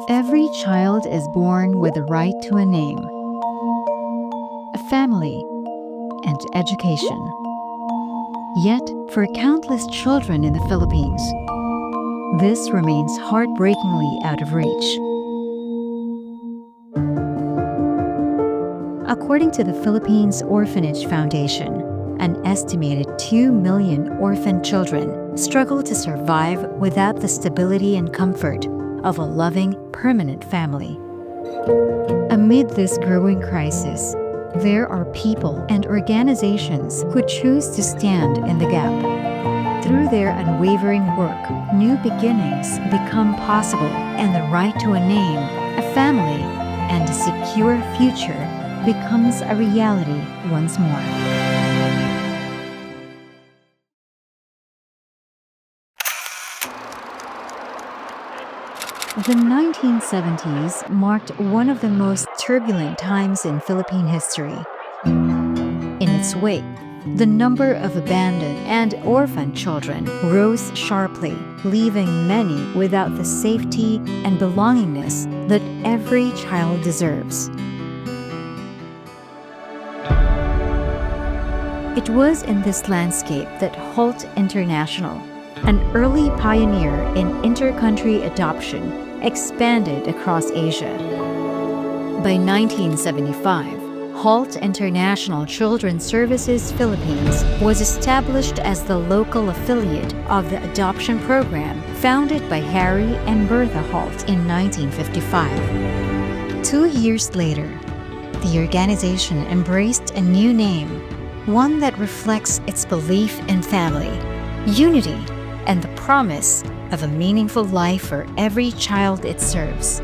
Every child is born with the right to a name, a family, and education. Yet, for countless children in the Philippines, this remains heartbreakingly out of reach. According to the Philippines Orphanage Foundation, an estimated 2 million orphan children struggle to survive without the stability and comfort of a loving, permanent family. Amid this growing crisis, there are people and organizations who choose to stand in the gap. Through their unwavering work, new beginnings become possible, and the right to a name, a family, and a secure future becomes a reality once more. The 1970s marked one of the most turbulent times in Philippine history. In its wake, the number of abandoned and orphaned children rose sharply, leaving many without the safety and belongingness that every child deserves. It was in this landscape that HALT International, an early pioneer in inter-country adoption, expanded across Asia. By 1975, HALT International Children's Services Philippines was established as the local affiliate of the adoption program founded by Harry and Bertha HALT in 1955. 2 years later, the organization embraced a new name, one that reflects its belief in family, unity, and the promise of a meaningful life for every child it serves.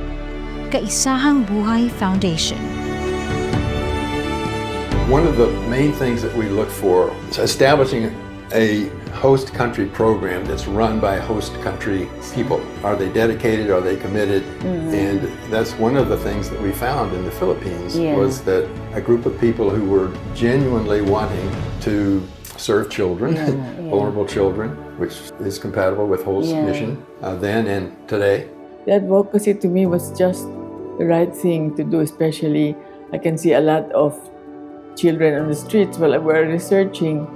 Kaisahang Buhay Foundation. One of the main things that we look for is establishing a host country program that's run by host country people. Are they dedicated? Are they committed? And that's one of the things that we found in the Philippines was that a group of people who were genuinely wanting to serve children, vulnerable children, which is compatible with HALT's mission then and today. The advocacy to me was just the right thing to do, especially I can see a lot of children on the streets while we're researching.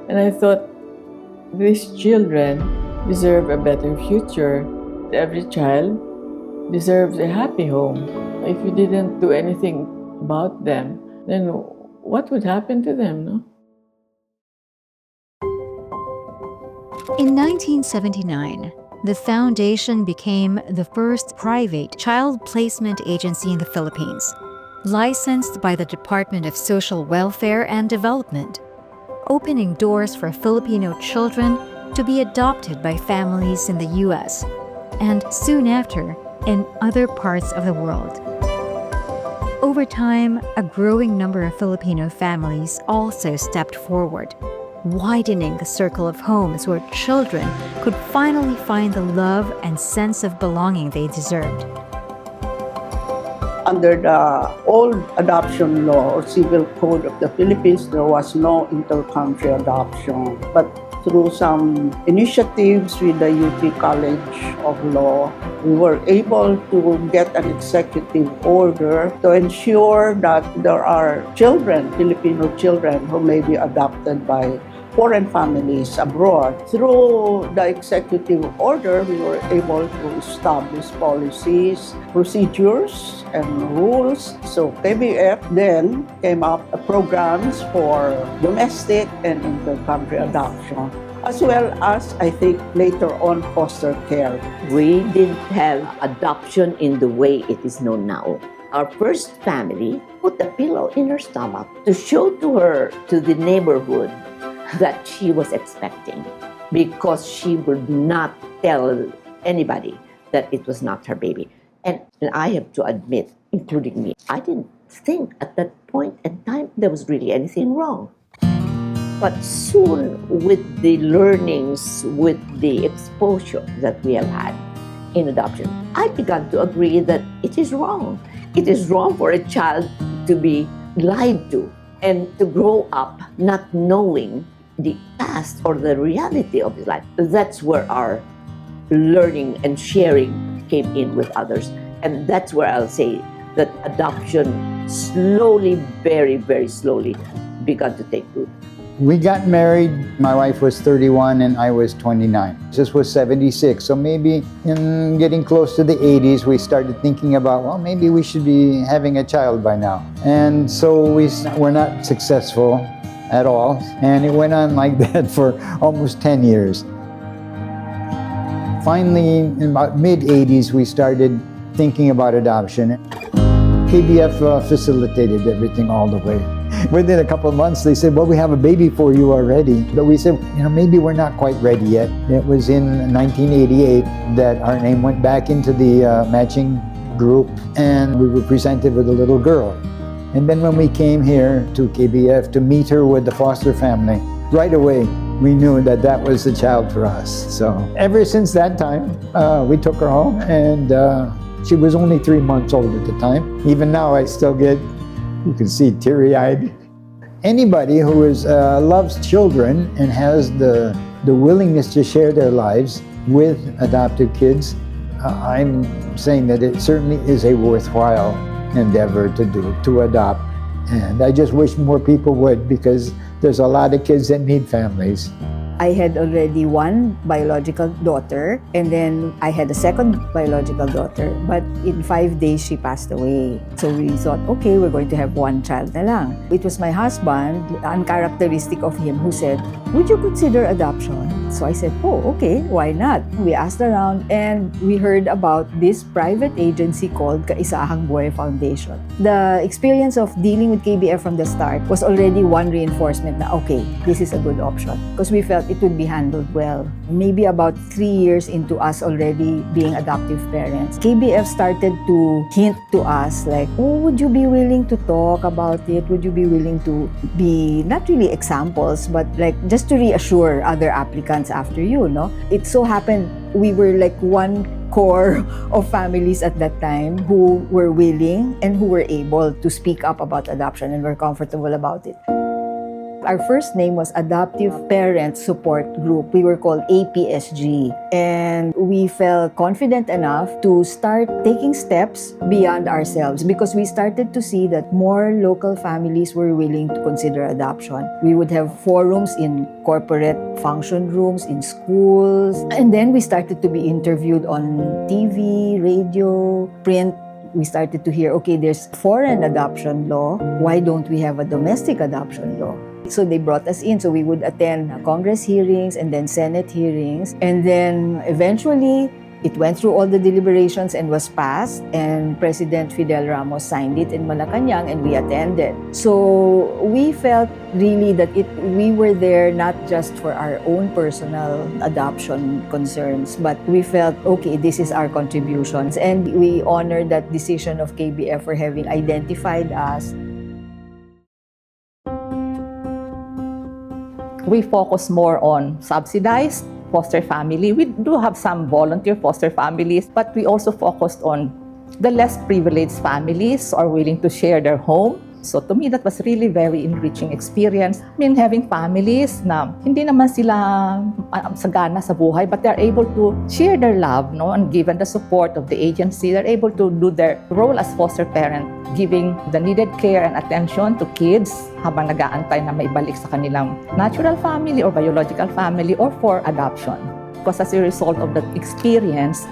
And I thought, these children deserve a better future. Every child deserves a happy home. If you didn't do anything about them, then what would happen to them, no? In 1979, the foundation became the first private child placement agency in the Philippines, licensed by the Department of Social Welfare and Development, opening doors for Filipino children to be adopted by families in the U.S. and soon after in other parts of the world. Over time, a growing number of Filipino families also stepped forward, widening the circle of homes where children could finally find the love and sense of belonging they deserved. Under the old adoption law or civil code of the Philippines, there was no inter-country adoption. But through some initiatives with the UP College of Law, we were able to get an executive order to ensure that there are children, Filipino children, who may be adopted by foreign families abroad. Through the executive order, we were able to establish policies, procedures, and rules. So KBF then came up with programs for domestic and inter-country adoption, as well as, I think, later on, foster care. We didn't have adoption in the way it is known now. Our first family put a pillow in her stomach to show to her, to the neighborhood, that she was expecting, because she would not tell anybody that it was not her baby. And I have to admit, including me, I didn't think at that point in time there was really anything wrong. But soon, with the learnings, with the exposure that we have had in adoption, I began to agree that it is wrong. It is wrong for a child to be lied to and to grow up not knowing the past or the reality of his life. That's where our learning and sharing came in with others. And that's where I'll say that adoption slowly, very, very slowly began to take root. We got married, my wife was 31 and I was 29. This was 76, so maybe in getting close to the 80s, we started thinking about, well, maybe we should be having a child by now. And so we were not successful at all, and it went on like that for almost 10 years. Finally, in about mid-80s, we started thinking about adoption. KBF facilitated everything all the way. Within a couple of months, they said, well, we have a baby for you already. But we said, maybe we're not quite ready yet. It was in 1988 that our name went back into the matching group, and we were presented with a little girl. And then when we came here to KBF to meet her with the foster family, right away, we knew that that was the child for us. So ever since that time, we took her home, and she was only 3 months old at the time. Even now, I still get, you can see, teary-eyed. Anybody who loves children and has the willingness to share their lives with adopted kids, I'm saying that it certainly is a worthwhile endeavor to do, to adopt. And I just wish more people would, because there's a lot of kids that need families. I had already one biological daughter, and then I had a second biological daughter. But in 5 days, she passed away. So we thought, okay, we're going to have one child na lang. It was my husband, uncharacteristic of him, who said, would you consider adoption? So I said, oh, okay, why not? We asked around, and we heard about this private agency called Kaisahang Buhay Foundation. The experience of dealing with KBF from the start was already one reinforcement na, okay, this is a good option. Because we felt it would be handled well. Maybe about 3 years into us already being adoptive parents, KBF started to hint to us like, oh, would you be willing to talk about it? Would you be willing to be, not really examples, but like just to reassure other applicants after you, no? It so happened we were like one core of families at that time who were willing and who were able to speak up about adoption and were comfortable about it. Our first name was Adoptive Parent Support Group. We were called APSG. And we felt confident enough to start taking steps beyond ourselves because we started to see that more local families were willing to consider adoption. We would have forums in corporate function rooms, in schools. And then we started to be interviewed on TV, radio, print. We started to hear, okay, there's foreign adoption law. Why don't we have a domestic adoption law? So they brought us in, so we would attend Congress hearings and then Senate hearings. And then eventually, it went through all the deliberations and was passed. And President Fidel Ramos signed it in Malacanang and we attended. So we felt really that we were there not just for our own personal adoption concerns, but we felt, okay, this is our contributions. And we honor that decision of KBF for having identified us. We focus more on subsidized foster family. We do have some volunteer foster families, but we also focused on the less privileged families who are willing to share their home. So to me, that was really very enriching experience. I mean, having families na hindi naman sila sagana sa buhay, but they're able to share their love, no? And given the support of the agency, they're able to do their role as foster parent, giving the needed care and attention to kids habang nag-aantay na maibalik sa kanilang natural family or biological family or for adoption. Because as a result of that experience,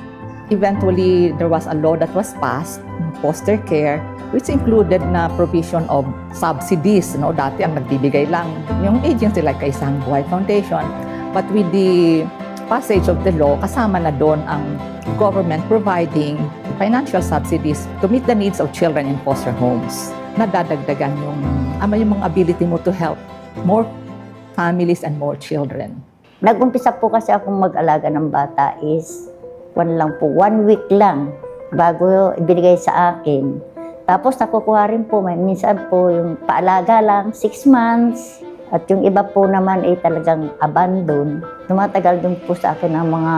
eventually there was a law that was passed, foster care, which included na provision of subsidies. No? Dati ang nagbibigay lang yung agency like Kaisahang Buhay Foundation. But with the passage of the law, kasama na doon ang government providing financial subsidies to meet the needs of children in foster homes. Nadadagdagan yung mga ability mo to help more families and more children. Nag-umpisa po kasi akong mag-alaga ng bata is 1 week lang bago ibinigay sa akin. Tapos nakukuha rin po, minsan po yung paalaga lang, 6 months. At yung iba po naman ay talagang abandon. Tumatagal din po sa akin ng mga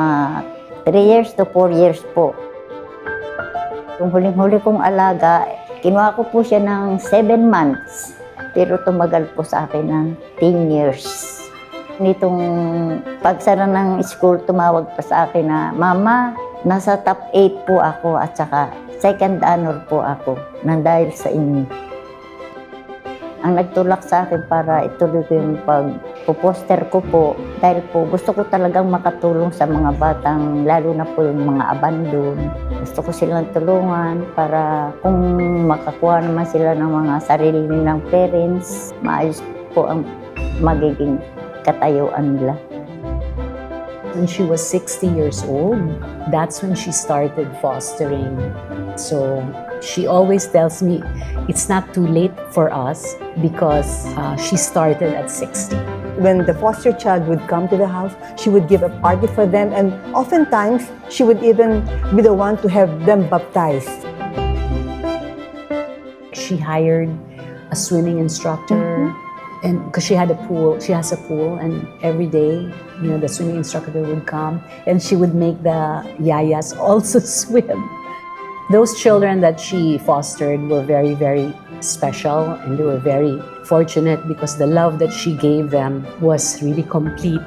3 years to 4 years po. Yung huling-huli kong alaga, kinuha ko po siya ng 7 months. Pero tumagal po sa akin ng 10 years. Nitong pagsara ng school, tumawag pa sa akin na, Mama, nasa top 8 po ako at saka second honor po ako nang dahil sa inyo. Ang nagtulak sa akin para ituloy ko yung pagpo-poster ko po dahil po gusto ko talagang makatulong sa mga batang, lalo na po yung mga abandon. Gusto ko silang tulungan para kung makakuha naman sila ng mga sarili nilang parents, maayos po ang magiging katayuan nila. When she was 60 years old, that's when she started fostering. So she always tells me it's not too late for us because she started at 60. When the foster child would come to the house, she would give a party for them, and oftentimes she would even be the one to have them baptized. She hired a swimming instructor. And because she has a pool, and every day, the swimming instructor would come, and she would make the yayas also swim. Those children that she fostered were very, very special, and they were very fortunate because the love that she gave them was really complete.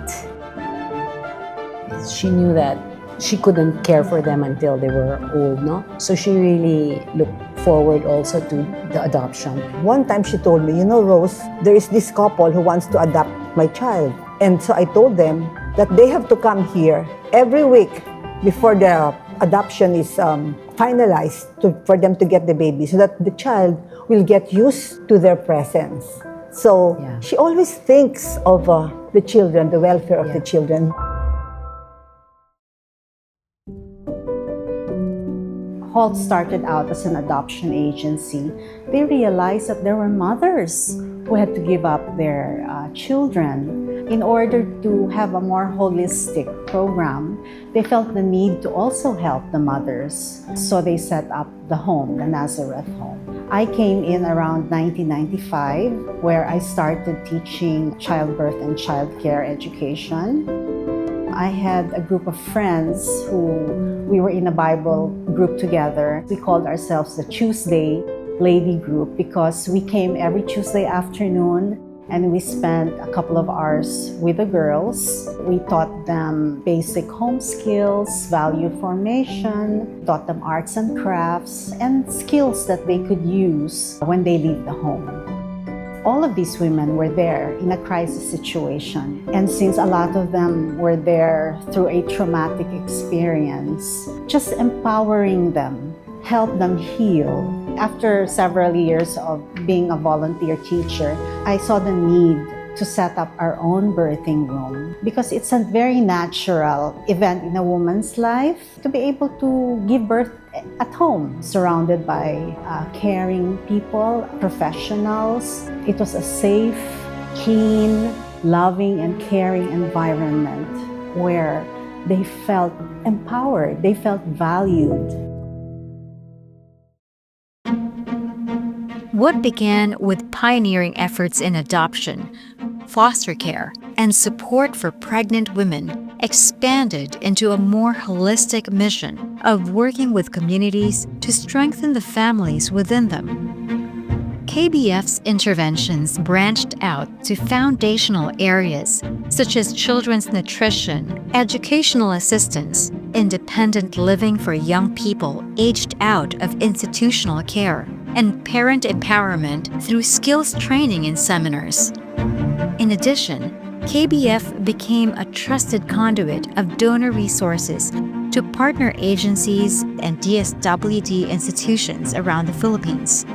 She knew that she couldn't care for them until they were old, no? So she really looked forward also to the adoption. One time she told me, Rose, there is this couple who wants to adopt my child. And so I told them that they have to come here every week before the adoption is finalized for them to get the baby so that the child will get used to their presence. So she always thinks of the children, the welfare of the children. HALT started out as an adoption agency. They realized that there were mothers who had to give up their children. In order to have a more holistic program, they felt the need to also help the mothers. So they set up the home, the Nazareth home. I came in around 1995, where I started teaching childbirth and childcare education. I had a group of friends we were in a Bible group together. We called ourselves the Tuesday Lady Group because we came every Tuesday afternoon and we spent a couple of hours with the girls. We taught them basic home skills, value formation, taught them arts and crafts, and skills that they could use when they leave the home. All of these women were there in a crisis situation. And since a lot of them were there through a traumatic experience, just empowering them, help them heal. After several years of being a volunteer teacher, I saw the need to set up our own birthing room because it's a very natural event in a woman's life to be able to give birth at home, surrounded by caring people, professionals. It was a safe, clean, loving, and caring environment where they felt empowered, they felt valued. What began with pioneering efforts in adoption, foster care, and support for pregnant women expanded into a more holistic mission of working with communities to strengthen the families within them. KBF's interventions branched out to foundational areas such as children's nutrition, educational assistance, independent living for young people aged out of institutional care, and parent empowerment through skills training and seminars. In addition, KBF became a trusted conduit of donor resources to partner agencies and DSWD institutions around the Philippines.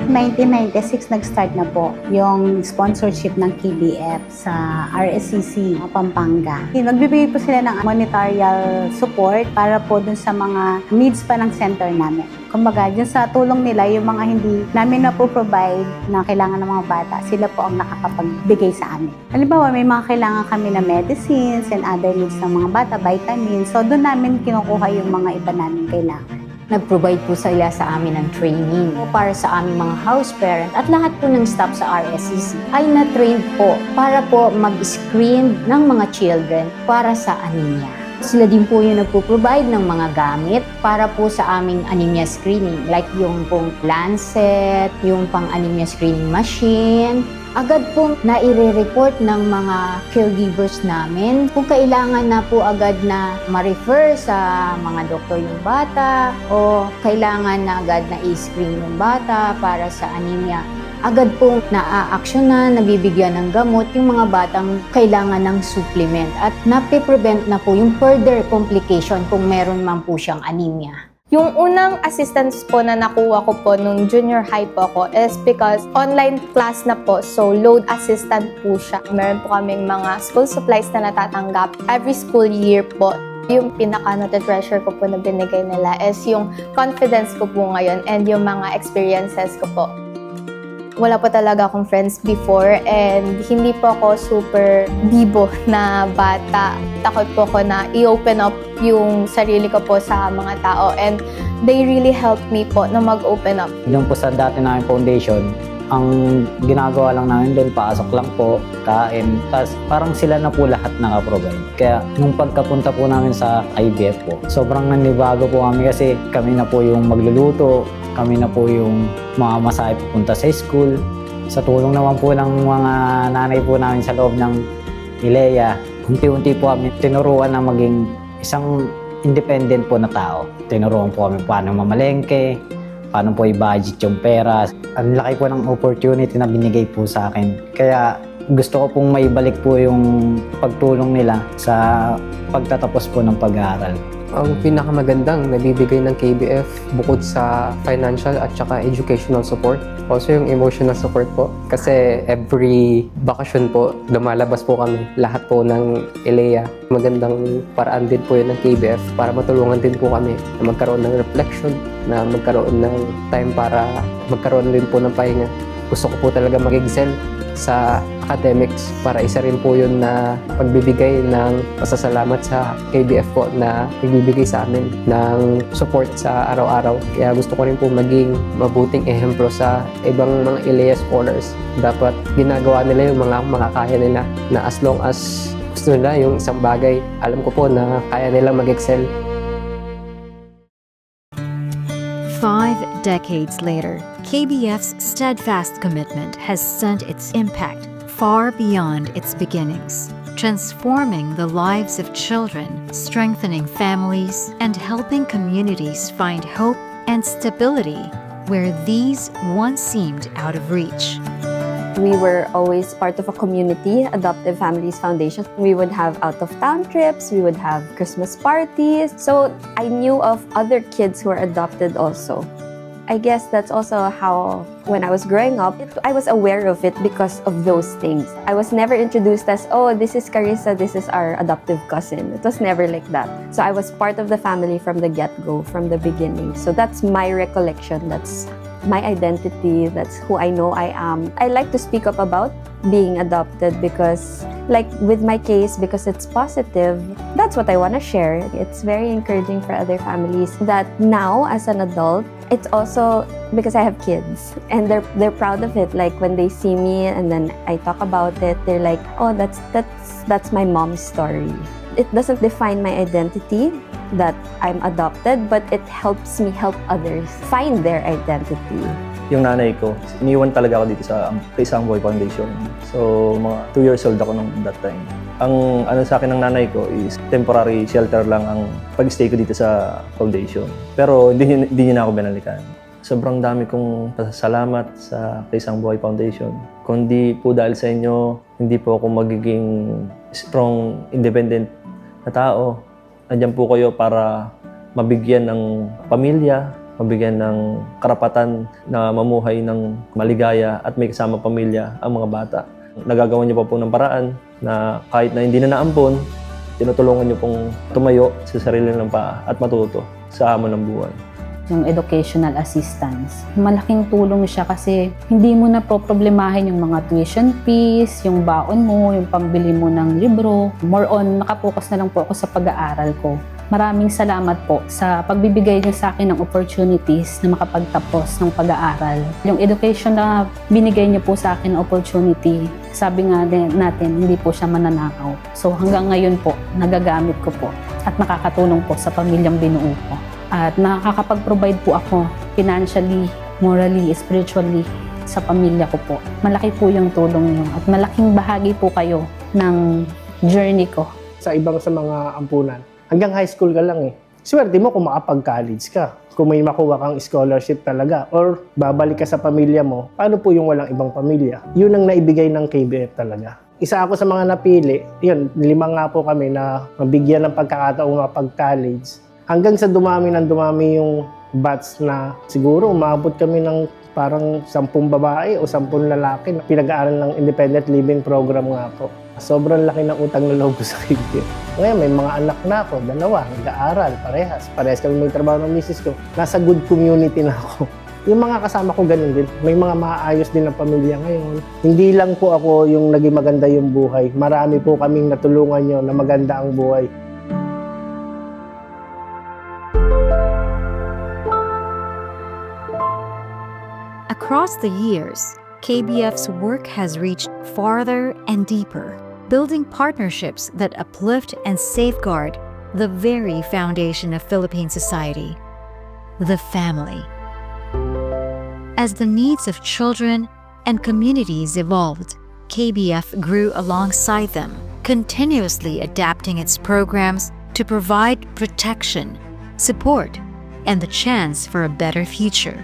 1996 nag-start na po yung sponsorship ng KBF sa RSCC Pampanga. Nagbibigay po sila ng monetarial support para po dun sa mga needs pa ng center namin. Kumbaga, dyan sa tulong nila, yung mga hindi namin na po provide na kailangan ng mga bata, sila po ang nakakapagbigay sa amin. Halimbawa, may mga kailangan kami na medicines and other needs ng mga bata, vitamins. So, doon namin kinukuha yung mga iba namin kailangan. Nag-provide po sila sa amin ng training para sa aming mga house parent at lahat po ng staff sa RSCC ay na-trained po para po mag-screen ng mga children para sa anemia. Sila din po yung nagpo-provide ng mga gamit para po sa aming anemia screening like yung pong lancet, yung pang anemia screening machine, agad pong naire-report ng mga caregivers namin. Kung kailangan na po agad na ma-refer sa mga doktor yung bata o kailangan na agad na i-screen yung bata para sa anemia, agad pong na-aaksyonan, nabibigyan ng gamot yung mga batang kailangan ng supplement at napiprevent na po yung further complication kung meron man po siyang anemia. Yung unang assistance po na nakuha ko po nung junior high po ako is because online class na po, so load assistant po siya. Meron po kaming mga school supplies na natatanggap every school year po. Yung pinaka-treasure ko po na binigay nila is yung confidence ko po ngayon and yung mga experiences ko po. Wala po talaga akong friends before and hindi po ako super bibo na bata. Takot po ako na i-open up yung sarili ko po sa mga tao and they really helped me po na mag-open up. Doon po sa dati namin foundation, ang ginagawa lang namin doon, pasok lang po, kain, tapos parang sila na po lahat naka-provide. Kaya nung pagkapunta po namin sa KBF po, sobrang nanibago po kami kasi kami na po yung magluluto, kami na po yung mga masahe pupunta sa school. Sa tulong naman po ng mga nanay po namin sa loob ng ILEA, unti-unti po kami tinuruan na maging isang independent po na tao. Tinuruan po kami paano mamalengke, paano po i-budget yung pera. Ang laki po ng opportunity na binigay po sa akin. Kaya gusto ko pong maibalik po yung pagtulong nila sa pagtatapos po ng pag-aaral. Ang pinakamagandang nabibigay ng KBF bukod sa financial at saka educational support, also yung emotional support po. Kasi every vacation po, lumalabas po kami, lahat po ng ILEA. Magandang paraan din po yun ng KBF para matulungan din po kami na magkaroon ng reflection, na magkaroon ng time para magkaroon din po ng pahinga. Gusto ko po talaga mag-excel sa academics para isa rin po yun na pagbibigay ng pasasalamat sa KBF po na nagbibigay sa amin ng support sa araw-araw. Kaya gusto ko rin po maging mabuting ehemplo sa ibang mga ILEA scholars. Dapat ginagawa nila yung mga makakaya nila na as long as gusto nila yung isang bagay, alam ko po na kaya nila mag-excel. 5 decades later, KBF's steadfast commitment has sent its impact far beyond its beginnings, transforming the lives of children, strengthening families, and helping communities find hope and stability where these once seemed out of reach. We were always part of a community, Adoptive Families Foundation. We would have out-of-town trips, we would have Christmas parties. So I knew of other kids who were adopted also. I guess that's also how, when I was growing up, I was aware of it because of those things. I was never introduced as, oh, this is Carissa, this is our adoptive cousin. It was never like that. So I was part of the family from the get-go, from the beginning. So that's my recollection. That's my identity. That's who I know I am. I like to speak up about being adopted because, like with my case, because it's positive, that's what I want to share. It's very encouraging for other families that now, as an adult, it's also because I have kids and they're proud of it. Like when they see me and then I talk about it, they're like, oh, that's my mom's story. It doesn't define my identity that I'm adopted, but it helps me help others find their identity. Yung nanay ko, iniwan talaga ako dito sa Isang Boy Foundation. So, mga 2 years old ako nung that time. Ang ano sa akin ng nanay ko is temporary shelter lang ang pag-stay ko dito sa foundation. Pero hindi niya na ako binalikan. Sobrang dami kong pasasalamat sa Isang Boy Foundation. Kundi po dahil sa inyo, hindi po ako magiging strong, independent na tao. Nandiyan po kayo para mabigyan ng pamilya, mabigyan ng karapatan na mamuhay ng maligaya at may kasama pamilya ang mga bata. Nagagawa niyo pa po ng paraan na kahit na hindi na naampon, tinutulungan niyo pong tumayo sa sarili ng paa at matuto sa hamon ng buhay. Yung educational assistance. Malaking tulong siya kasi hindi mo na problemahin yung mga tuition fees, yung baon mo, yung pambili mo ng libro. More on, nakapokus na lang po ako sa pag-aaral ko. Maraming salamat po sa pagbibigay niyo sa akin ng opportunities na makapagtapos ng pag-aaral. Yung education na binigay niyo po sa akin ng opportunity, sabi nga natin, hindi po siya mananakaw. So hanggang ngayon po, nagagamit ko po at nakakatulong po sa pamilyang binuo ko. At nakakapag-provide po ako financially, morally, spiritually sa pamilya ko po. Malaki po yung tulong niyo at malaking bahagi po kayo ng journey ko. Sa ibang sa mga ampunan, hanggang high school ka lang eh. Swerte mo kung makapag-college ka. Kung may makuha kang scholarship talaga or babalik ka sa pamilya mo, paano po yung walang ibang pamilya? Yun ang naibigay ng KBF talaga. Isa ako sa mga napili, yun, 5 nga po kami na mabigyan ng pagkakataong mapag-college. Hanggang sa dumami yung batch na siguro umabot kami ng parang 10 babae o 10 lalaki na pinag-aaral ng independent living program nga po. Sobrang laki ng utang na loob ko sa KBF. Ngayon, may mga anak na ako, 2, nag-aaral, parehas kami may trabaho ng misis ko. Nasa good community na ako. Yung mga kasama ko ganun din. May mga maayos din na pamilya ngayon. Hindi lang po ako yung naging maganda yung buhay. Marami po kaming natulungan nyo na maganda ang buhay. Across the years, KBF's work has reached farther and deeper, building partnerships that uplift and safeguard the very foundation of Philippine society, the family. As the needs of children and communities evolved, KBF grew alongside them, continuously adapting its programs to provide protection, support, and the chance for a better future.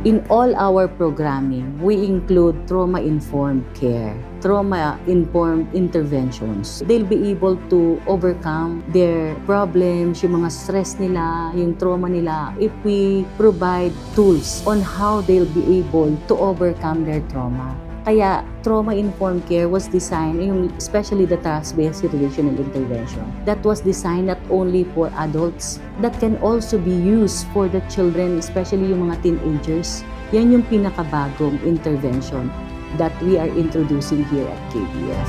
In all our programming, we include trauma-informed care, trauma-informed interventions. They'll be able to overcome their problems, yung mga stress nila, yung trauma nila, if we provide tools on how they'll be able to overcome their trauma. Kaya trauma-informed care was designed, especially the task-based relational intervention, that was designed not only for adults, that can also be used for the children, especially yung mga teenagers. Yan yung pinakabagong intervention that we are introducing here at KBF.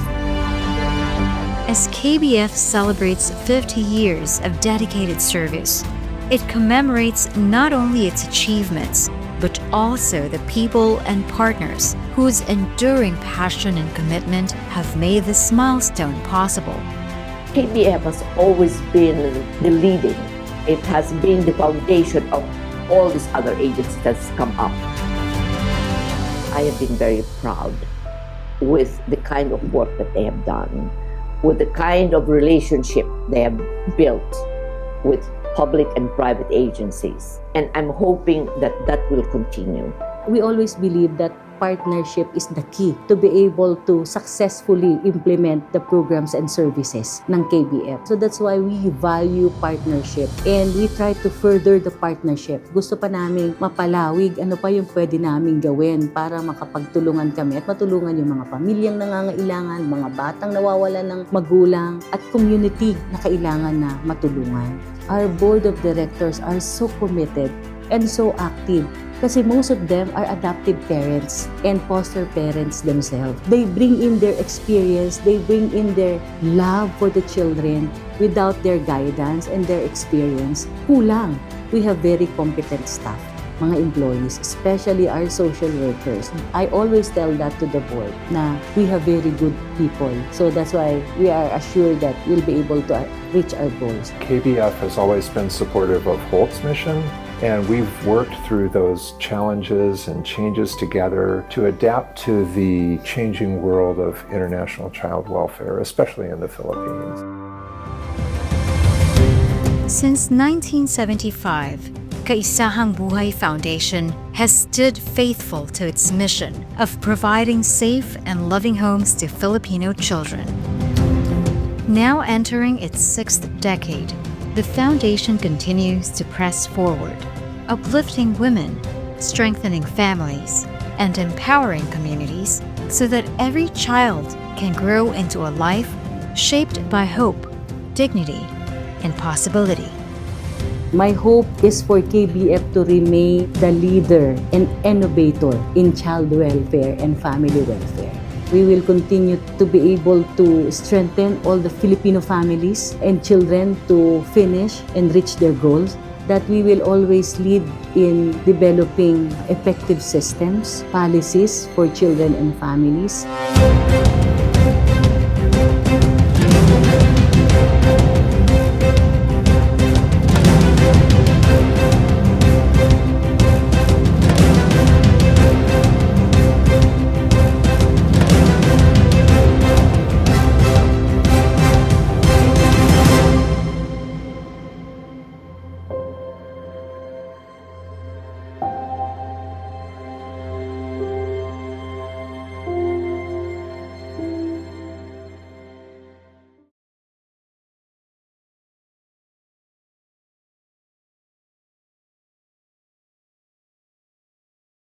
As KBF celebrates 50 years of dedicated service, it commemorates not only its achievements, but also the people and partners whose enduring passion and commitment have made this milestone possible. KBF has always been the leading. It has been the foundation of all these other agencies that's come up. I have been very proud with the kind of work that they have done, with the kind of relationship they have built with public and private agencies. And I'm hoping that that will continue. We always believe that partnership is the key to be able to successfully implement the programs and services ng KBF. So that's why we value partnership and we try to further the partnership. Gusto pa namin mapalawig ano pa yung pwede namin gawin para makapagtulungan kami at matulungan yung mga pamilyang nangangailangan, mga batang nawawalan ng magulang at community na kailangan na matulungan. Our board of directors are so committed and so active kasi most of them are adoptive parents and foster parents themselves. They bring in their experience, they bring in their love for the children. Without their guidance and their experience, kulang. We have very competent staff, mga employees, especially our social workers. I always tell that to the board na we have very good people. So that's why we are assured that we'll be able to reach our goals. KBF has always been supportive of Holt's mission, and we've worked through those challenges and changes together to adapt to the changing world of international child welfare, especially in the Philippines. Since 1975, Kaisahang Buhay Foundation has stood faithful to its mission of providing safe and loving homes to Filipino children. Now entering its 6th decade, the foundation continues to press forward, uplifting women, strengthening families, and empowering communities so that every child can grow into a life shaped by hope, dignity, and possibility. My hope is for KBF to remain the leader and innovator in child welfare and family welfare. We will continue to be able to strengthen all the Filipino families and children to finish and reach their goals. That we will always lead in developing effective systems, policies for children and families.